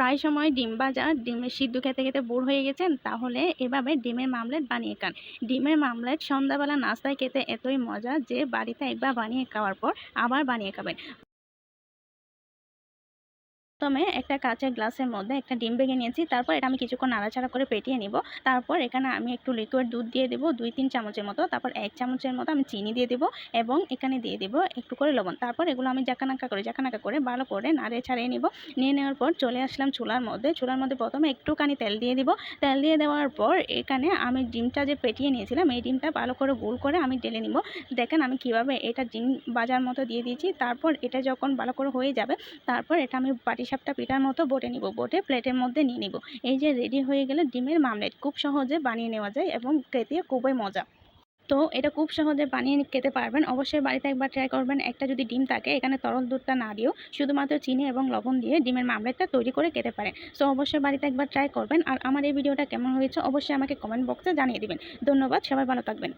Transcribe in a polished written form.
প্রায় সময় ডিম ভাজা, ডিমের সিদ্ধ খেতে, খেতে বোর হয়ে গেছেন? তাহলে এভাবে ডিমের মামলেট বানিয়ে খান। ডিমের মামলেট সন্ধ্যাবেলা নাস্তায় খেতে এতই মজা যে বাড়িতে একবার বানিয়ে খাওয়ার পর আবার বানিয়ে খাবেন। প্রথমে একটা কাঁচের গ্লাসের মধ্যে একটা ডিম ভেঙে নিয়েছি। তারপর এটা আমি কিছুক্ষণ নাড়াচাড়া করে ফেটিয়ে নিব। তারপর এখানে আমি একটু লিকুইড দুধ দিয়ে দেব ২-৩ চামচের মতো। তারপর ১ চামচের মতো আমি চিনি দিয়ে দেব এবং এখানে দিয়ে দেব একটু করে লবণ। তারপর এগুলো আমি জাঁকানাকা করে ভালো করে নাড়ে ছাড়িয়ে নিব। নিয়ে নেওয়ার পর চলে আসলাম চুলার মধ্যে। চুলার মধ্যে প্রথমে একটুখানি তেল দিয়ে দিব। তেল দিয়ে দেওয়ার পর এখানে আমি ডিমটা যে ফেটিয়ে নিয়েছিলাম এই ডিমটা ভালো করে গোল করে আমি ঢেলে নিব। দেখেন আমি কিভাবে এটা ডিম ভাজার মতো দিয়ে দিয়েছি। তারপর এটা যখন ভালো করে হয়ে যাবে তারপর এটা আমি পাটিসাপটা পিঠার মতো বটে নিব। বটে প্লেটের মধ্যে নিয়ে নিব। এই যে রেডি হয়ে গেলে ডিমের মামলেট খুব সহজে বানিয়ে নেওয়া যায় এবং খেতে খুবই মজা। তো এটা খুব সহজে বানিয়ে খেতে পারবেন। অবশ্যই বাড়িতে একবার ট্রাই করবেন। একটা যদি ডিম থাকে এখানে তরল দুধটা না দিয়েও শুধুমাত্র চিনি এবং লবণ দিয়ে ডিমের মামলেটটা তৈরি করে খেতে পারেন। সো অবশ্যই বাড়িতে একবার ট্রাই করবেন। আর আমার এই ভিডিওটা কেমন হয়েছে অবশ্যই আমাকে কমেন্ট বক্সে জানিয়ে দিবেন। ধন্যবাদ, সবাই ভালো থাকবেন।